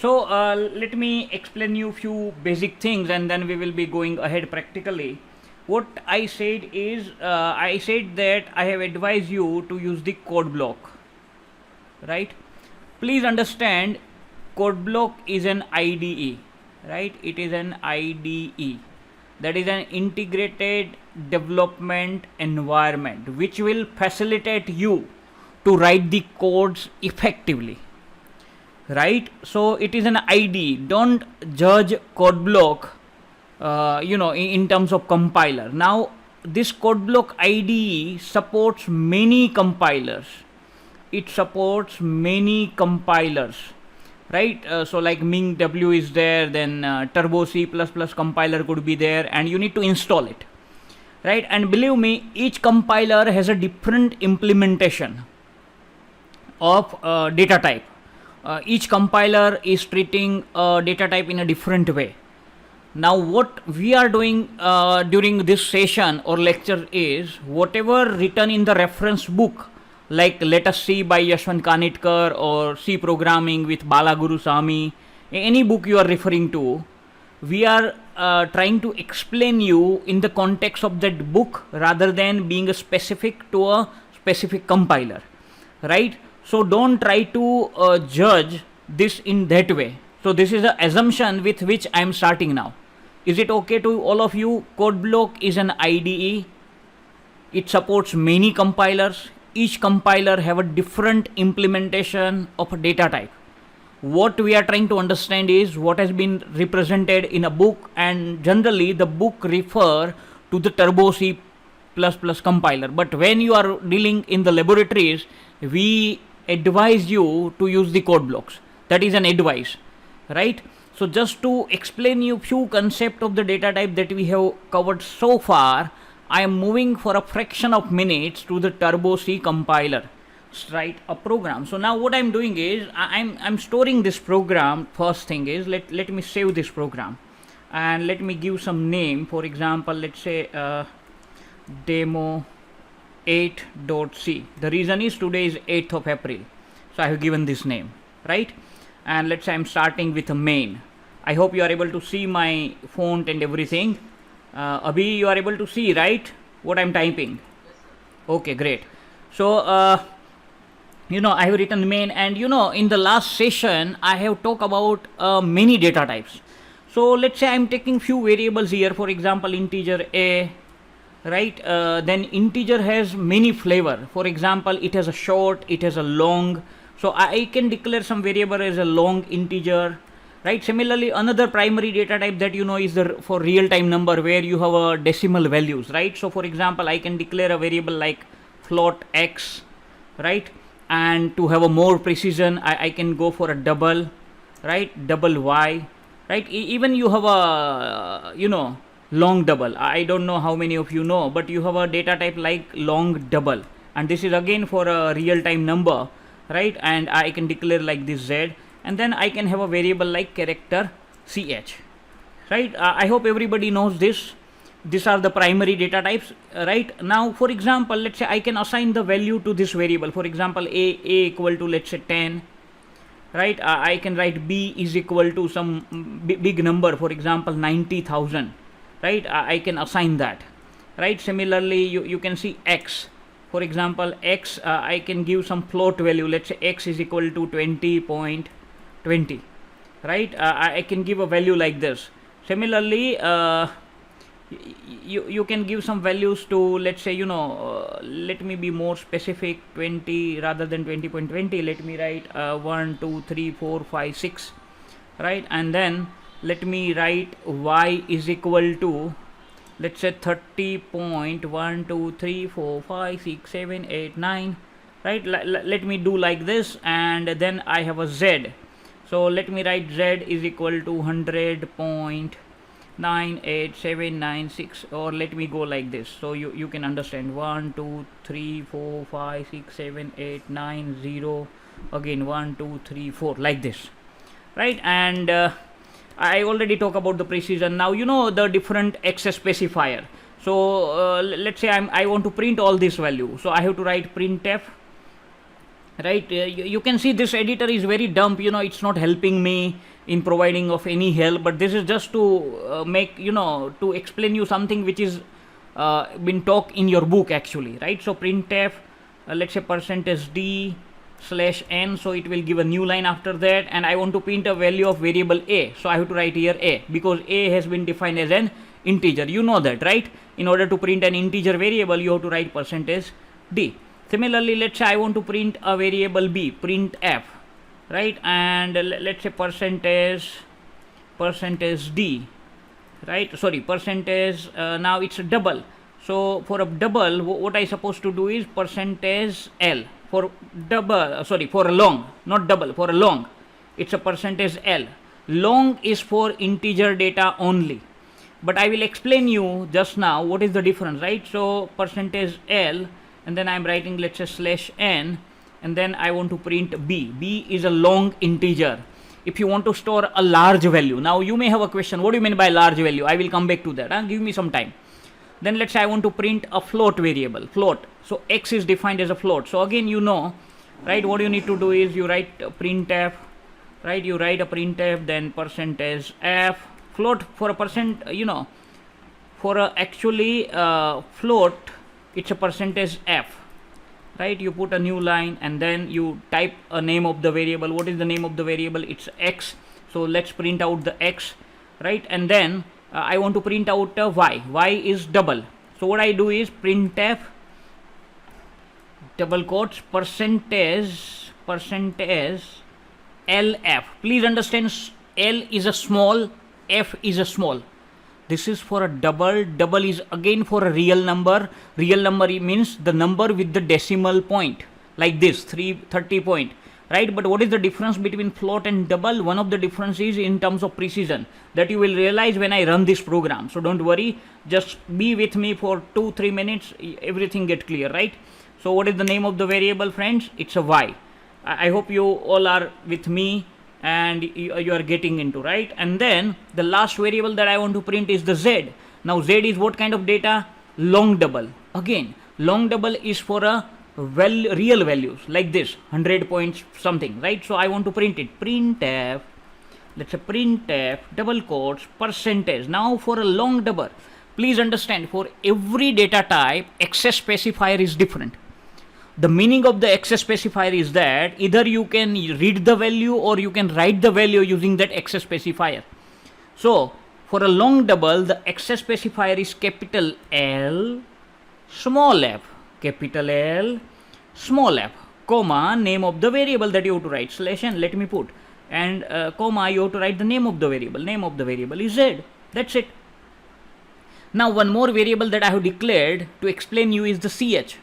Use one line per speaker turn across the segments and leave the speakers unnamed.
So let me explain you few basic things, and then we will be going ahead practically. What I said is, I said that I have advised you to use the code block, right? Please understand, code block is an IDE, right? It is an IDE, that is an integrated development environment, which will facilitate you to write the codes effectively, right? So it is an IDE. Don't judge code block in terms of compiler. Now this code block IDE supports many compilers. It supports many compilers, right? So like MingW is there, then Turbo C++ compiler could be there, and you need to install it, right? And believe me, each compiler has a different implementation of data type. Each compiler is treating data type in a different way. Now what we are doing during this session or lecture is, whatever written in the reference book, like Let Us See by Yashwant Kanitkar or C Programming with Bala Gurusamy, any book you are referring to, we are trying to explain you in the context of that book rather than being specific to a specific compiler, right? So don't try to judge this in that way. So this is the assumption with which I am starting now. Is it okay to all of you? Code block is an IDE. It supports many compilers. Each compiler have a different implementation of a data type. What we are trying to understand is what has been represented in a book, and generally the book refer to the Turbo C++ compiler. But when you are dealing in the laboratories, we advise you to use the code blocks. That is an advice, right? So just to explain you few concept of the data type that we have covered so far, I am moving for a fraction of minutes to the Turbo C compiler, write a program. So now what I'm doing is I'm storing this program. First thing is let me save this program and let me give some name. For example, let's say demo 8.c. The reason is today is 8th of April, so I have given this name, right? And let's say I'm starting with a main. I hope you are able to see my font and everything. Abhi, you are able to see, right, what I'm typing? Okay, great. So I have written main, and in the last session I have talked about many data types. So let's say I'm taking few variables here, for example integer a, right? Then integer has many flavor. For example, it has a short, it has a long. So I can declare some variable as a long integer, right? Similarly, another primary data type that is for real time number, where you have a decimal values, right? So for example, I can declare a variable like float x, right? And to have a more precision, I can go for a double, right? Double y, right? Even you have a long double. I don't know how many of you know, but you have a data type like long double, and this is again for a real time number, right? And I can declare like this z, and then I can have a variable like character ch, right? I hope everybody knows this. These are the primary data types, right? Now for example, let's say I can assign the value to this variable. For example, a equal to, let's say, 10, right? I can write b is equal to some big number, for example 90,000, right? I can assign that, right? Similarly, you can see x. For example, x, I can give some float value. Let's say x is equal to 20.20, right? I can give a value like this. Similarly, you can give some values to, let's say, let me be more specific, 20 rather than 20.20. Let me write 1 2 3 4 5 6, right? And then let me write y is equal to, let's say, 30.1 2 3 4 5 6 7 8 9, right? Let me do like this, and then I have a z. So let me write z is equal to 100.98796, or let me go like this, so you can understand. 1 2 3 4 5 6 7 8 9 0, again 1 2 3 4, like this, right? And I already talked about the precision. Now the different access specifier. So let's say I want to print all this value, so I have to write printf, right? You can see this editor is very dumb, it's not helping me. in providing of any help, but this is just to make, to explain you something which is been taught in your book actually, right? So printf, let's say %d slash n, so it will give a new line after that, and I want to print a value of variable a, so I have to write here a, because a has been defined as an integer, you know that, right? In order to print an integer variable, you have to write %d. Similarly, let's say I want to print a variable b, print f, right? And let's say percentage d, right? Sorry, percentage, now it's a double. So for a double, what I supposed to do is percentage l. For double, for a long, not double, for a long, it's a percentage l. Long is for integer data only. But I will explain you just now what is the difference, right? So percentage l, and then I'm writing, let's say /n, and then I want to print b. B is a long integer. If you want to store a large value, now you may have a question, what do you mean by large value? I will come back to that, give me some time. Then let's say I want to print a float variable, float. So x is defined as a float. So again, right, what you need to do is you write printf, right? You write a printf, then %f, float for a percent, for a actually float, it's a %f, right? You put a new line and then you type a name of the variable. What is the name of the variable? It's x. So let's print out the x, right? And then I want to print out y. Y is double. So what I do is printf, double quotes, percentage lf. Please understand, l is a small, f is a small. This is for a double. Double is again for a real number. Real number means the number with the decimal point, like this, 330 point, right? But what is the difference between float and double? One of the differences is in terms of precision, that you will realize when I run this program. So don't worry, just be with me for 2-3 minutes, everything get clear, right? So what is the name of the variable, friends? It's a y. I hope you all are with me and you are getting into, right? And then the last variable that I want to print is the z. Now z is what kind of data? Long double. Again, long double is for a real values, like this, 100 points something, right? So I want to print it, printf, let's say printf, double quotes, percentage. Now for a long double, please understand, for every data type, access specifier is different. The meaning of the access specifier is that either you can read the value or you can write the value using that access specifier. So for a long double, the access specifier is capital L, small f, capital L, small f, comma, name of the variable that you have to write, /n, let me put, and comma, you have to write the name of the variable. Name of the variable is z. That's it. Now one more variable that I have declared to explain you is the ch.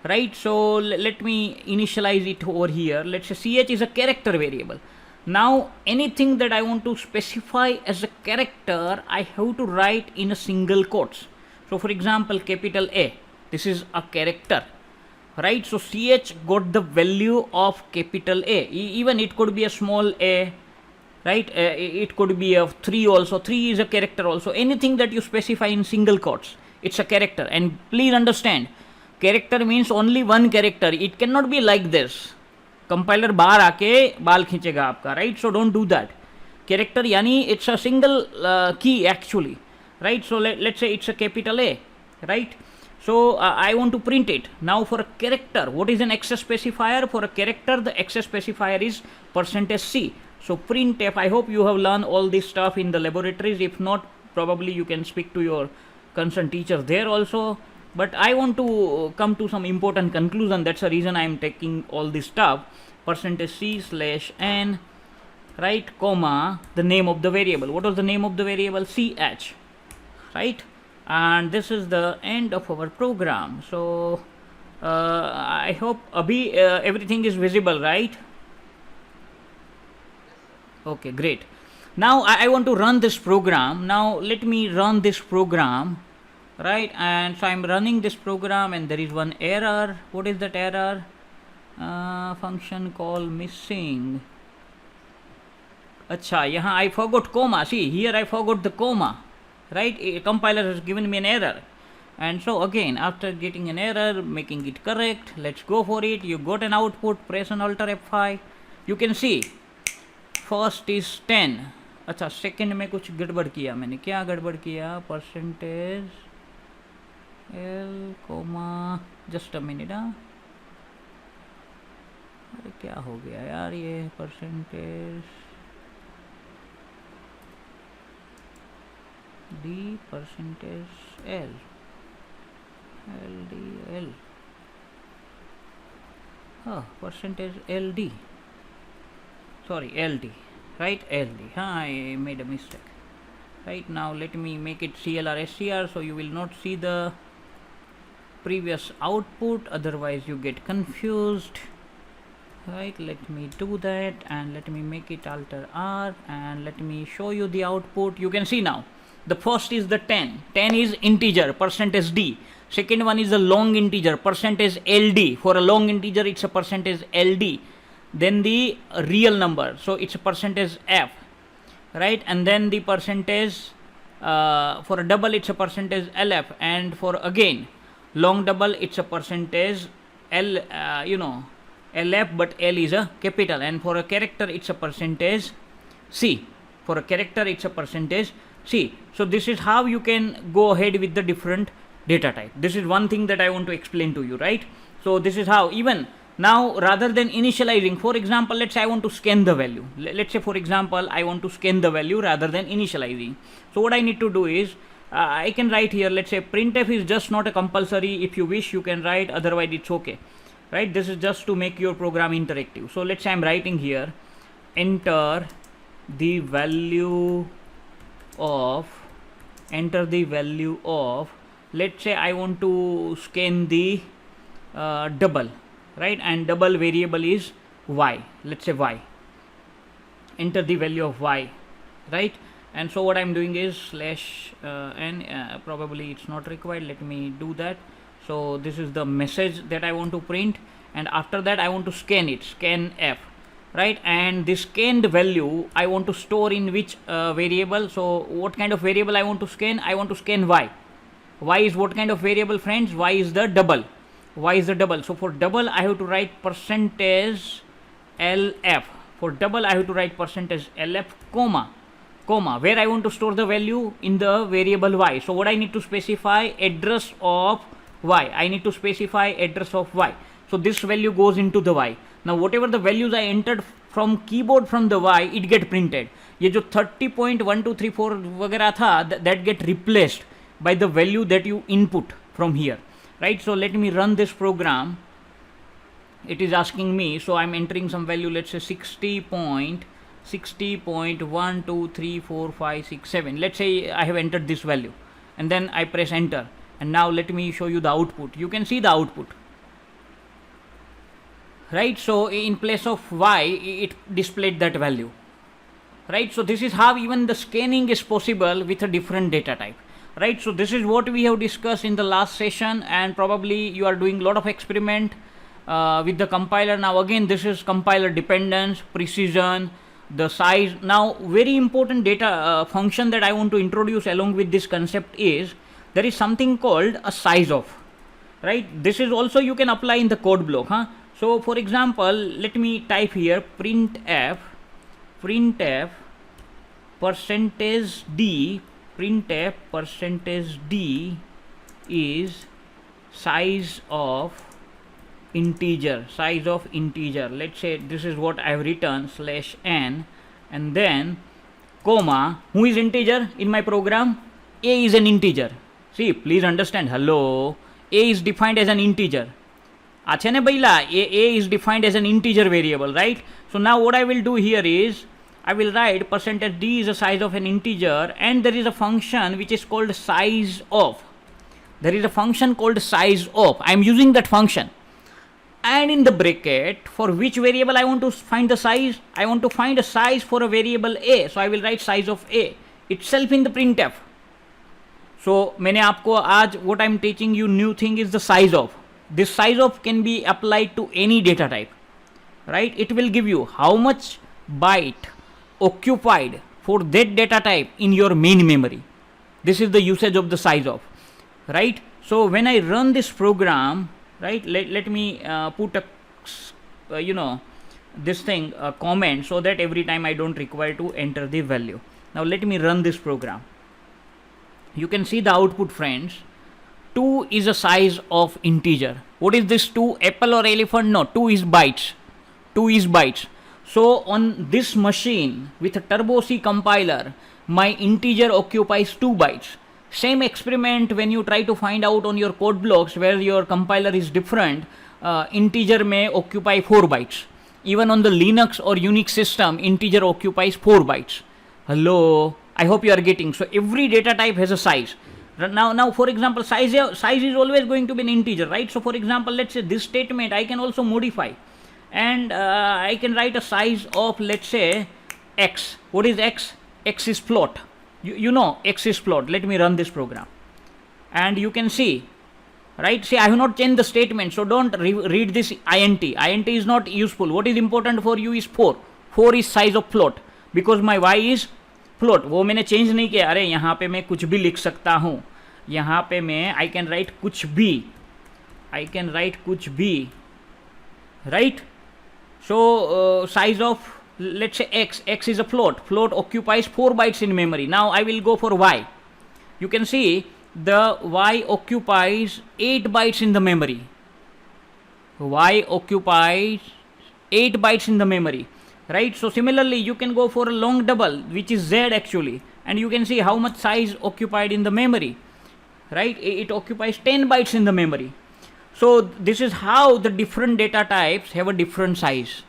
Right, so let me initialize it over here. Let's say ch is a character variable. Now anything that I want to specify as a character, I have to write in a single quotes. So for example, capital A, this is a character, right? So ch got the value of capital A. Even it could be a small a, right? It could be a 3 also. 3 is a character also. Anything that you specify in single quotes, it's a character. And please understand, character means only one character. It cannot be like this. Compiler बाहर आके बाल खींचेगा आपका, right? So don't do that. Character यानी it's a single key actually, right? So let's say it's a capital A, right? So I want to print it. Now for a character, what is an access specifier? For a character, the access specifier is %c. So printf, I hope you have learned all this stuff in the laboratories. If not, probably you can speak to your concerned teacher there also. But I want to come to some important conclusion. That's the reason I am taking all this stuff. %c/n, right, comma, the name of the variable. What was the name of the variable? ch, right? And this is the end of our program. So I hope everything is visible, right? Okay, great. Now I want to run this program. Now let me run this program. Right, and so I'm running this program and there is one error. What is that error? Function call missing. Acha, yahan I forgot comma. See, here I forgot the comma. Right, a compiler has given me an error. And so again, after getting an error, making it correct, let's go for it. You got an output, press an Alt F5. You can see first is 10. अच्छा, second में कुछ गड़बड़ किया मैंने. क्या गड़बड़ किया? Percentage L comma, just a minute. अरे क्या हो गया यार, ये percentage D percentage L L D L, हाँ percentage LD, sorry LD, right, LD, I made a mistake. Right, now let me make it CLR SCR so you will not see the previous output, otherwise you get confused. Right, let me do that and let me make it alter R and let me show you the output. You can see now the first is the 10 is integer, percentage D. Second one is a long integer, percentage LD. For a long integer it's a percentage LD. Then the real number, so it's a percentage F, right? And then the percentage for a double it's a percentage LF, and for again long double it's a percentage L, LF, but L is a capital, and for a character it's a percentage C. For a character it's a percentage C. So this is how you can go ahead with the different data type. This is one thing that I want to explain to you, right? So this is how, even now, rather than initializing, for example, let's say I want to scan the value. Let's say for example I want to scan the value rather than initializing. So what I need to do is I can write here, let's say printf is just not a compulsory. If you wish you can write, otherwise it's okay, right? This is just to make your program interactive. So let's say I'm writing here, enter the value of, let's say I want to scan the double, right? And double variable is y, let's say y. Enter the value of y, right? And so what I'm doing is slash n, probably it's not required, let me do that. So this is the message that I want to print, and after that I want to scan it, scan f, right? And this scanned value I want to store in which variable. So what kind of variable I want to scan? I want to scan y. Y is what kind of variable, friends? Y is the double. Y is the double. So for double I have to write percentage LF. For double I have to write percentage LF comma, where I want to store the value in the variable y. So what I need to specify? Address of y. I need to specify address of y. So this value goes into the y. Now whatever the values I entered from keyboard from the y, it get printed. ये जो 30.1234 वगैरह था, that get replaced by the value that you input from here, right? So let me run this program. It is asking me, so I'm entering some value, let's say 60.1234567. Let's say I have entered this value, and then I press enter, and now let me show you the output. You can see the output, right? So in place of y, it displayed that value, right? So this is how even the scanning is possible with a different data type, right? So this is what we have discussed in the last session, and probably you are doing a lot of experiment with the compiler. Now again, this is compiler dependence, precision, the size. Now very important data function that I want to introduce along with this concept is there is something called a size of, right? This is also you can apply in the code block, huh? So for example, let me type here printf percentage d, printf percentage d is size of integer. Let's say this is what I have written, slash n, and then comma. Who is integer in my program? A is an integer. See, please understand, hello, a is defined as an integer. Acha ne baila, a is defined as an integer variable, right? So now what I will do here is I will write percentage d is the size of an integer, and there is a function which is called size of. There is a function called size of. I am using that function, and in the bracket, for which variable I want to find the size? I want to find a size for a variable a, so I will write size of a itself in the printf. So मैंने आपको आज what I am teaching you new thing is the size of. This size of can be applied to any data type, right? It will give you how much byte occupied for that data type in your main memory. This is the usage of the size of, right? So when I run this program, right, let me put a this thing comment, so that every time I don't require to enter the value. Now let me run this program. You can see the output, friends. 2 is a size of integer. What is this 2? Apple or elephant? No, 2 is bytes. 2 is bytes. So on this machine with a Turbo C compiler, my integer occupies 2 bytes. Same experiment when you try to find out on your code blocks where your compiler is different, integer may occupy 4 bytes. Even on the Linux or Unix system, integer occupies 4 bytes. Hello, I hope you are getting. So every data type has a size. Now for example, size is always going to be an integer, right? So for example, let's say this statement I can also modify, and I can write a size of, let's say, x. What is x? X is float. You know x is float. Let me run this program, and you can see, right? See, I have not changed the statement, so don't read this int. Int is not useful. What is important for you is 4. 4 is size of float, because my y is float. वो मैंने change नहीं किया. अरे यहाँ पे मैं कुछ भी लिख सकता हूँ. यहाँ पे मैं आई कैन राइट कुछ भी. आई कैन राइट कुछ भी, right. So size of, let's say x is a float occupies 4 bytes in memory. Now I will go for y. You can see the y occupies 8 bytes in the memory. Y occupies 8 bytes in the memory, right? So similarly you can go for a long double, which is z actually, and you can see how much size occupied in the memory, right? It occupies 10 bytes in the memory. So this is how the different data types have a different size.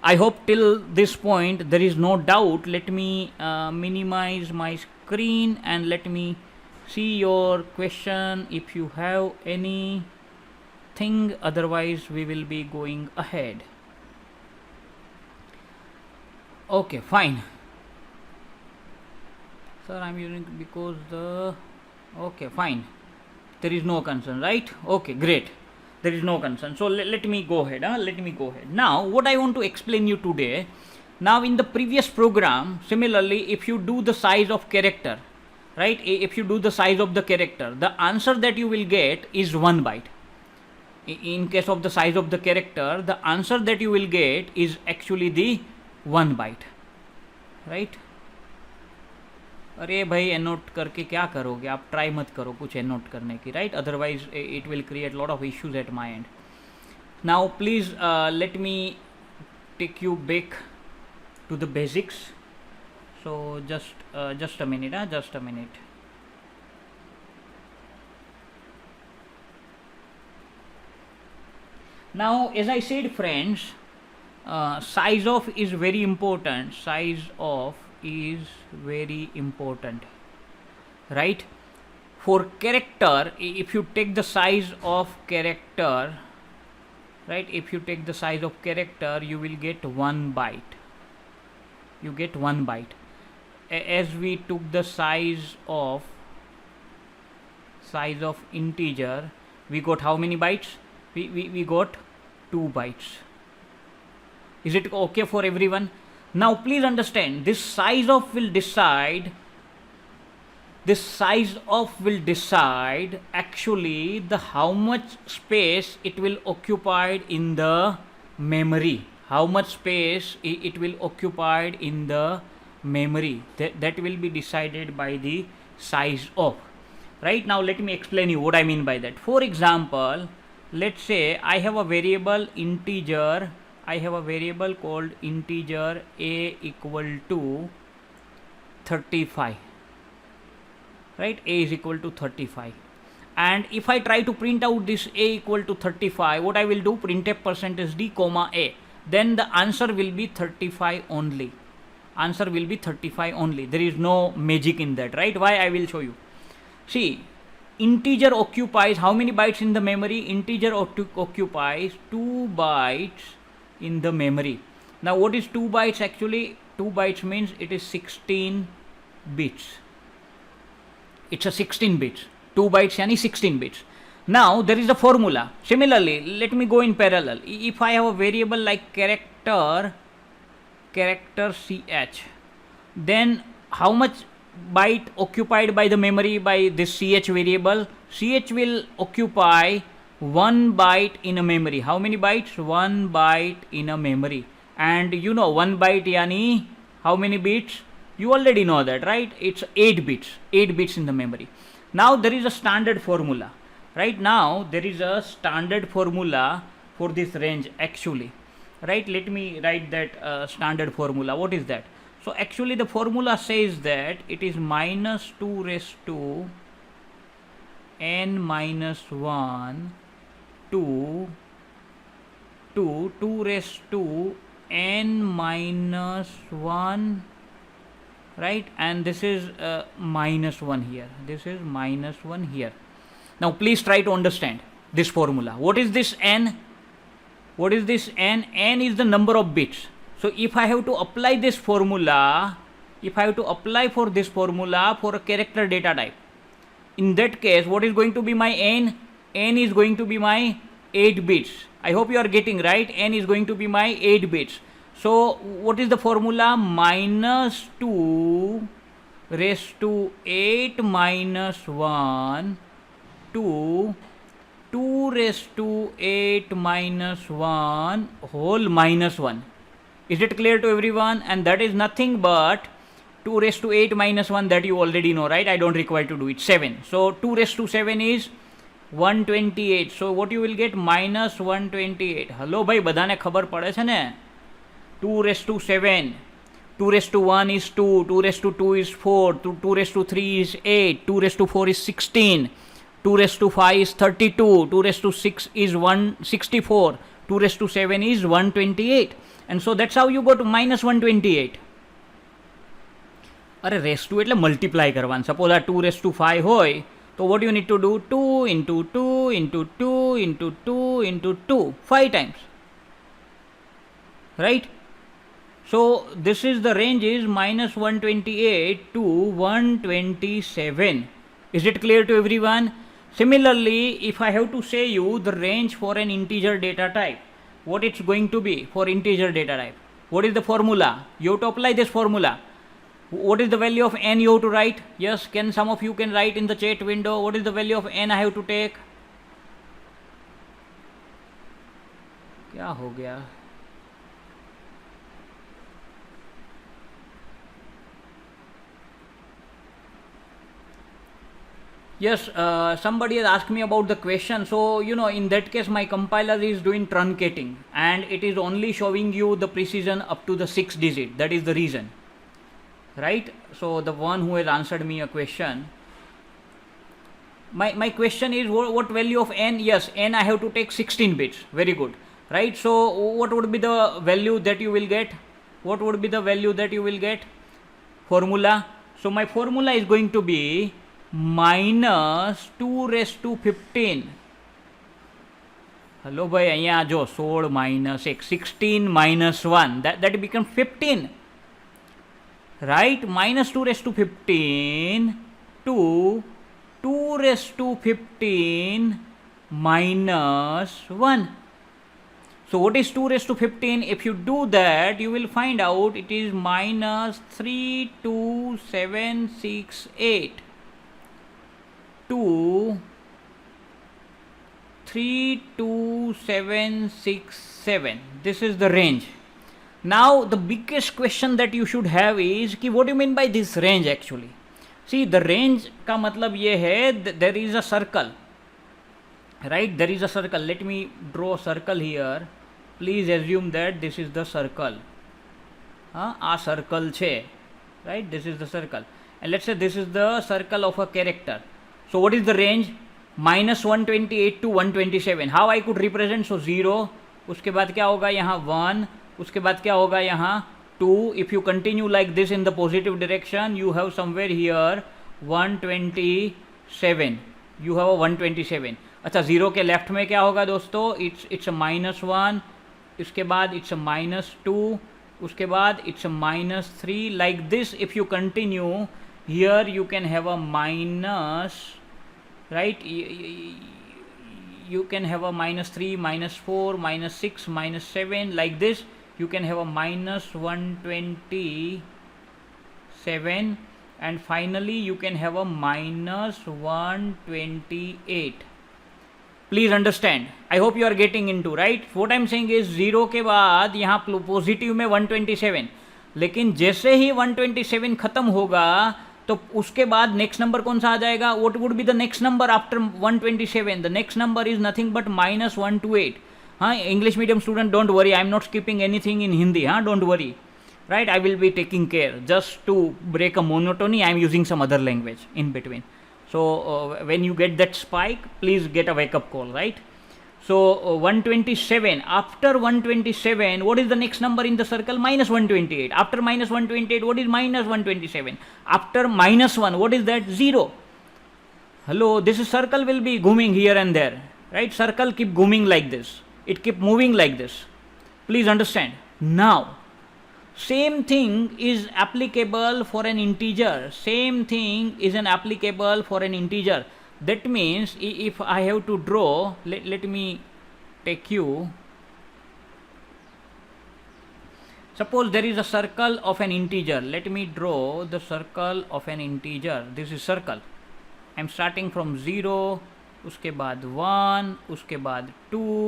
I hope till this point there is no doubt. Let me minimize my screen and let me see your question if you have anything. Otherwise we will be going ahead. Okay, fine. Sir, I'm using because the, okay, fine. There is no concern, right? Okay, great. There is no concern. So let me go ahead. Let me go ahead. Now, what I want to explain you today. Now, in the previous program, similarly, if you do the size of character, right? If you do the size of the character, the answer that you will get is 1 byte. In case of the size of the character, the answer that you will get is actually the 1 byte, right? अरे भाई एनोट करके क्या करोगे आप? Try मत करो कुछ एनोट करने की, right? Otherwise it will create lot of issues at my end. Now please let me take you back to the basics. So just a minute, just a minute. Now, as I said, friends, size of is very important. Size of is very important, right? For character, if you take the size of character, right? If you take the size of character, you will get 1 byte. You get 1 byte. As we took the size of integer, we got how many bytes? We got 2 bytes. Is it okay for everyone? Now please understand, this size of will decide actually the how much space it will occupy in the memory. How much space it will occupy in the memory, that will be decided by the size of. Right, now let me explain you what I mean by that. For example, let's say I have a variable integer. I have a variable called integer a equal to 35, right? A is equal to 35, and if I try to print out this a equal to 35, what I will do, printf percentage d comma a, then the answer will be 35 only. Answer will be 35 only. There is no magic in that, right? Why? I will show you. See, integer occupies how many bytes in the memory? Integer occupies 2 bytes in the memory. Now what is 2 bytes actually? 2 bytes means it is 16 bits. It's a 16 bits. 2 bytes yani 16 bits. Now there is a formula. Similarly, let me go in parallel. If I have a variable like character ch, then how much byte occupied by the memory by this ch variable? Ch will occupy 1 byte in a memory. How many bytes? 1 byte in a memory. and you know 1 byte yani how many bits? You already know that, right? It's 8 bits, 8 bits in the memory. Now there is a standard formula. Right now there is a standard formula for this range actually. Right, let me write that standard formula. What is that? So actually the formula says that it is minus 2 raised to n minus 1 to 2 raised to n minus 1, right, and this is minus 1 here, this is minus 1 here. Now please try to understand this formula. What is this n? What is this n? N is the number of bits. So if I have to apply this formula, if I have to apply for this formula for a character data type, in that case what is going to be my n? N is going to be my 8 bits. I hope you are getting right. N is going to be my 8 bits. So what is the formula? Minus 2 raised to 8 minus 1 to 2 raised to 8 minus 1 whole minus 1. Is it clear to everyone? And that is nothing but 2 raised to 8 minus 1, that you already know, right? I don't require to do it. 7. So 2 raised to 7 is 128. So what you will get? Minus 128. Hello bhai, badane khabar pade chhe ne? 2 raised to 7. 2 raised to 1 is 2. 2 raised to 2 is 4. 2 raised to 3 is 8. 2 raised to 4 is 16. 2 raised to 5 is 32. 2 raised to 6 is 164. 2 raised to 7 is 128. And so that's how you go to minus 128. અરે raise to એટલે multiply કરવાનું. Suppose આ 2 raise to 5 હોય તો what you need to do? 2 into 2 into 2 into 2 into 2 5 times, right? So this is the range is minus 128 to 127. Is it clear to everyone? Similarly, if I have to say you the range for an integer data type, what it's going to be for integer data type? What is the formula? You have to apply this formula. What is the value of n you have to write? Yes, can some of you can write in the chat window? What is the value of n I have to take? क्या हो गया? Yes, somebody has asked me about the question. So you know, in that case my compiler is doing truncating and it is only showing you the precision up to the 6 digit. That is the reason, right? So the one who has answered me a question, my question is what value of n? Yes, n I have to take 16 bits. Very good, right? So what would be the value that you will get? What would be the value that you will get? Formula. So my formula is going to be minus 2 raised to 15. Hello bhai, અહીંયા જો 16 minus 1, 16 minus 1, that becomes 15. Right, minus 2 raised to 15 to 2 raised to 15 minus 1. So what is 2 raised to 15? If you do that, you will find out it is minus 32768 to 32767. This is the range. Now the biggest question that you should have is कि what do you mean by this range actually? See, the range का मतलब ये है there is a circle, right? There is a circle. Let me draw a circle here. Please assume that this is the circle. આ circle છે, right? This is the circle, and let's say this is the circle of a character. So what is the range? Minus 128 to 127. How I could represent? So 0, उसके बाद क्या होगा यहाँ 1, उसके बाद क्या होगा यहाँ 2. If you continue like this in the positive direction, you have somewhere here 127. You have a 127. अच्छा 0 के लेफ्ट में क्या होगा दोस्तों? It's a minus 1. इसके बाद it's a minus 2. उसके बाद it's a minus 3. Like this, if you continue here, you can have a minus, right? You can have a minus 3, minus 4, minus 6, minus 7. Like this, you can have a minus 127, and finally you can have a minus 128. Please understand, I hope you are getting into, right. What I am saying is 0 के बाद यहाँ positive में 127, लेकिन जैसे ही 127 खत्म होगा तो उसके बाद नेक्स्ट नंबर कौन सा आ जाएगा. What would be the next number after 127? The next number is nothing but -128. हाँ, English medium student, don't worry, I am not skipping anything in Hindi. हाँ, don't worry, right? I will be taking care just to break a monotony. I am using some other language in between. So when you get that spike, please get a wake up call, right? So 127, after 127 what is the next number in the circle? -128. After -128 what is -127? After -1 what is that? 0. Hello, this is circle will be zooming here and there, right? Circle keep zooming like this, it keep moving like this, please understand. Now same thing is applicable for an integer. Same thing is an applicable for an integer. That means if I have to draw, let me take you, suppose there is a circle of an integer. Let me draw the circle of an integer. This is circle. I am starting from 0, उसके बाद 1, उसके बाद 2,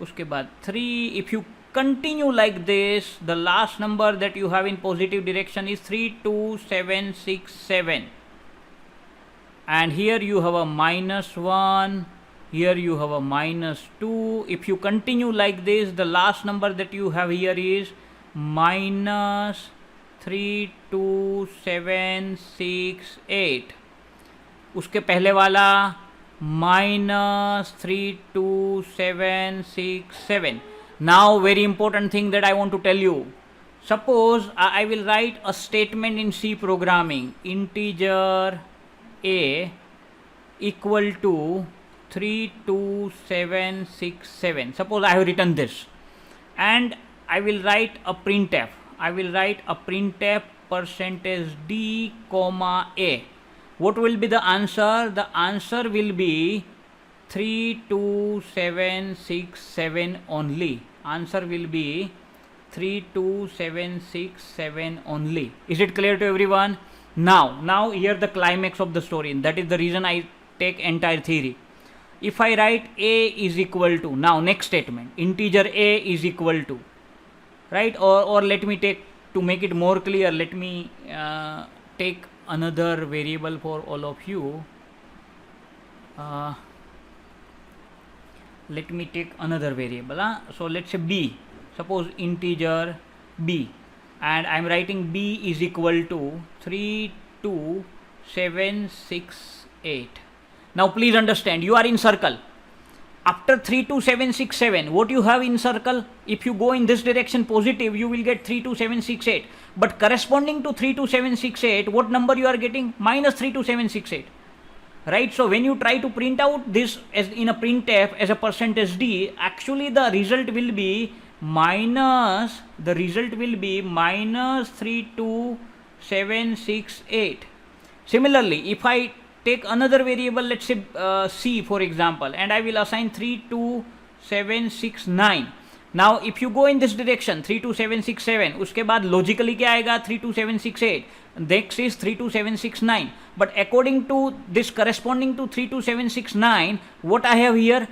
उसके बाद 3. If you continue like this, the last number that you have in positive direction is 32767, and here you have a -1, here you have a -2. If you continue like this, the last number that you have here is -32768. उसके पहले वाला -32767. Now very important thing that I want to tell you. Suppose I will write a statement in C programming, integer a equal to 32767. Suppose I have written this, and I will write a printf. I will write a printf %d, a. What will be the answer? The answer will be 32767 only. Answer will be 32767 only. Is it clear to everyone? Now here the climax of the story. That is the reason I take entire theory. If I write a is equal to, now next statement, integer a is equal to, right? Or let me take, to make it more clear, let me take another variable for all of you. Let me take another variable. So let's say b, suppose integer b, and I am writing b is equal to 32768. Now please understand, you are in circle. After 32767, what you have in circle? If you go in this direction positive, you will get 32768, but corresponding to 32768, what number you are getting? -32768. Right? So when you try to print out this as in a printf as a %d, actually the result will be -32768. Similarly, if I take another variable, let's say c for example, and I will assign 32769. Now if you go in this direction 32767, उसके बाद logically क्या आएगा? 32768. Next is 32769. But according to this, corresponding to 32769, what I have here?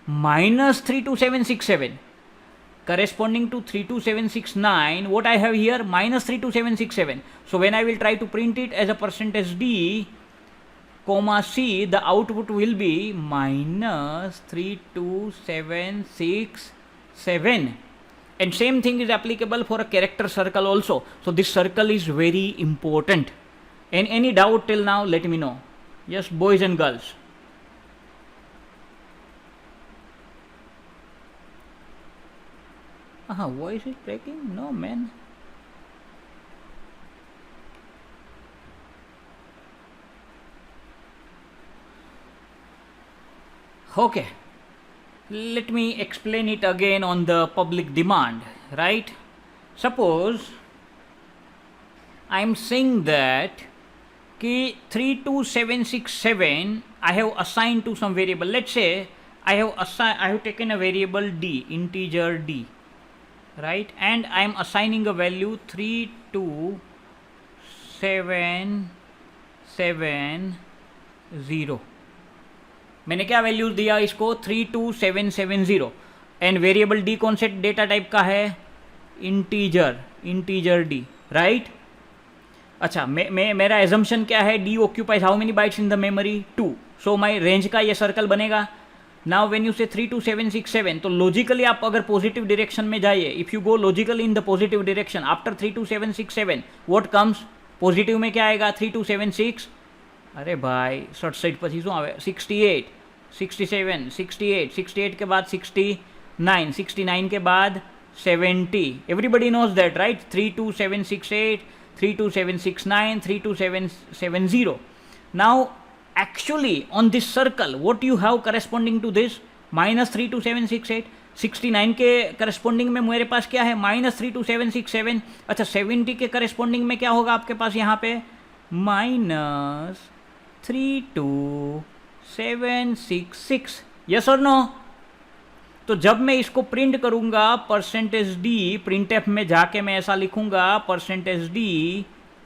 -32767. Corresponding to 32769, what I have here? -32767. So when I will try to print it as a %d, c, the output will be -32767. And same thing is applicable for a character circle also. So this circle is very important. And any doubt till now, let me know. Yes, boys and girls. Voice is breaking? No, man. Okay, let me explain it again on the public demand, right? Suppose I am saying that 32767 I have assigned to some variable. Let's say I have taken a variable d, integer d, right? And I am assigning a value 32770. मैंने क्या values दिया इसको 32770 and variable D कौन से data type का है, integer D, right. अच्छा मेरा एजम्पशन क्या है, D occupies how many bytes in the memory 2, so my range का ये सर्कल बनेगा। नाउ व्हेन यू से 32767 तो लॉजिकली आप अगर पॉजिटिव डायरेक्शन में जाइए, if you go logically in the positive direction after 32767 what comes, positive में क्या आएगा 3276, अरे भाई 67 પછી શું આવે 68 67 68 68 के बाद 69 69 के बाद 70, everybody knows that right, 32768 32769 32770. Now actually on this circle what you have corresponding to this minus 32768, 69 के करस्पॉन्डिंग में मेरे पास क्या है माइनस 32767। अच्छा 70 के करस्पॉन्डिंग में क्या होगा आपके पास यहाँ पे माइनस 32766, यस और नो। तो जब मैं इसको प्रिंट करूंगा परसेंटेज डी, प्रिंट एफ में जाके मैं ऐसा लिखूंगा परसेंटेज डी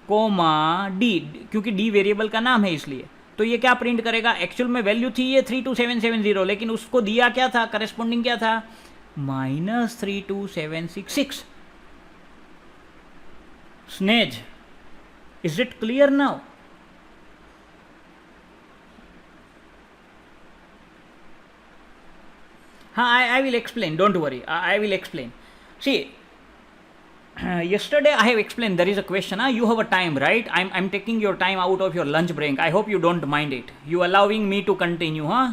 कोमा डी, क्योंकि डी वेरिएबल का नाम है इसलिए, तो ये क्या प्रिंट करेगा, एक्चुअल में वैल्यू थी ये 32770 लेकिन उसको दिया क्या था, करस्पॉन्डिंग क्या था माइनस 32766। स्नेज, is it clear now? I will explain, don't worry, I will explain. See, yesterday I have explained there is a question, you have a time, right? I'm taking your time out of your lunch break. I hope you don't mind it. You allowing me to continue, huh?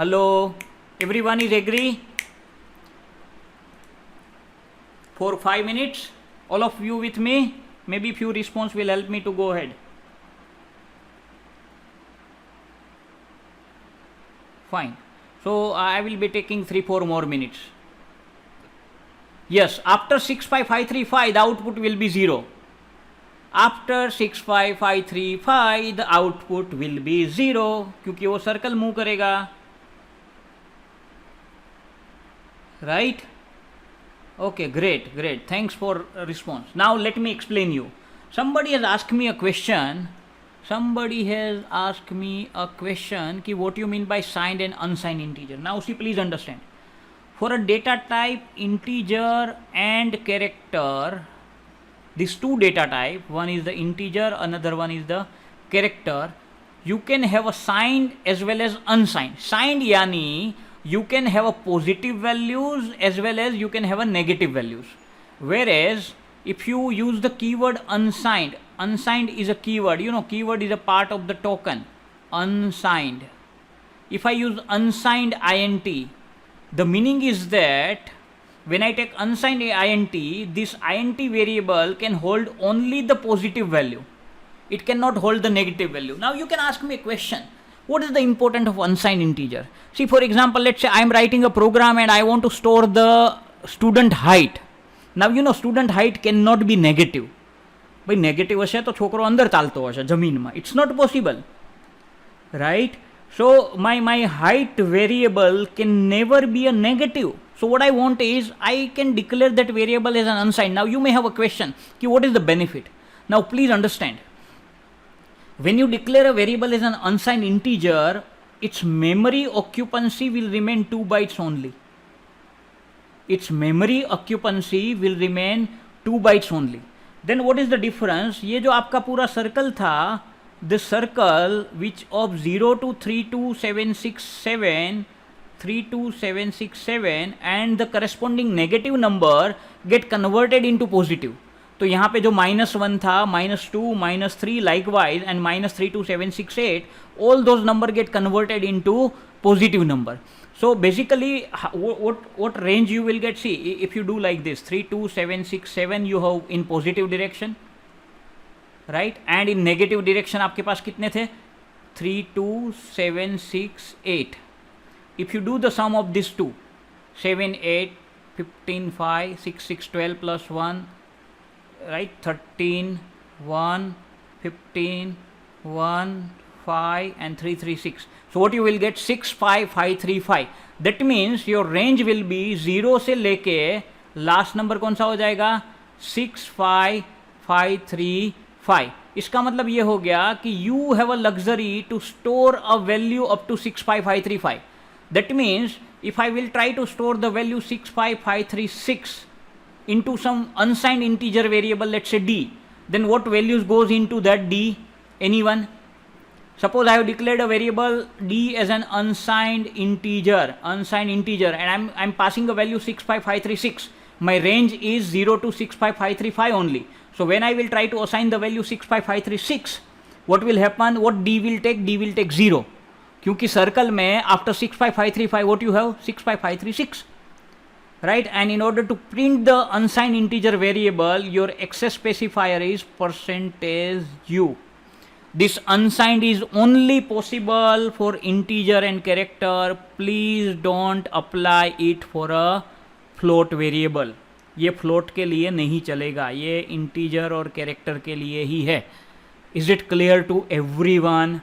Hello? Everyone is agree? For 5 minutes? All of you with me? Maybe few response will help me to go ahead. Fine. So I will be taking 3-4 more minutes. Yes, after 65535 the output will be 0. After 65535 the output will be 0 क्योंकि वो circle move करेगा, right? Okay, great. Thanks for response. Now let me explain you. Somebody has asked me a question कि what you mean by signed and unsigned integer. Now see, please understand, for a data type integer and character, these two data type, one is the integer, another one is the character, you can have a signed as well as unsigned. Signed yani you can have a positive values as well as you can have a negative values, whereas if you use the keyword unsigned is a keyword, keyword is a part of the token, unsigned. If I use unsigned int, the meaning is that when I take unsigned int, this int variable can hold only the positive value, it cannot hold the negative value. Now you can ask me a question, what is the importance of unsigned integer? See, for example, let's say I am writing a program and I want to store the student height. Now student height cannot be negative. भाई negative हशे तो छोकरो अंदर चालतो हशे जमीનમાં, it's not possible, right? So my height variable can never be a negative. So what I want is I can declare that variable as an unsigned. Now you may have a question कि what is the benefit. Now please understand, when you declare a variable as an unsigned integer, its memory occupancy will remain 2 bytes only. Its memory occupancy will remain 2 bytes only. Then what is the difference? ये जो आपका पूरा circle था, the circle which of 0 to 32767 and the corresponding negative number get converted into positive. तो यहाँ पे जो -1 था, -2, -3 likewise and -32768, all those number get converted into positive number. So basically what range you will get, see if you do like this, 32767 you have in positive direction, right? And in negative direction आपके पास कितने थे 32768. if you do the sum of these two, 7 8 15 5 6 6 12 plus 1, right, 13 1 15 1 5 and 3 3 6. So what you will get 65535. That means your range will be 0 से लेके last number कौन सा हो जाएगा 65535. इसका मतलब ये हो गया कि you have a luxury to store a value up to 65535. That means if I will try to store the value 65536 into some unsigned integer variable, let's say d, then what values goes into that d? Anyone? Suppose I have declared a variable d as an unsigned integer, and I'm passing a value 65536. My range is 0 to 65535 only. So when I will try to assign the value 65536, what will happen? What d will take? D will take 0. क्योंकि circle में after 65535 what you have? 65536, right? And in order to print the unsigned integer variable, your access specifier is %u. This unsigned is only possible for integer and character. Please don't apply it for a float variable. ये float के लिए नहीं चलेगा, ये integer और character के लिए ही है. Is it clear to everyone?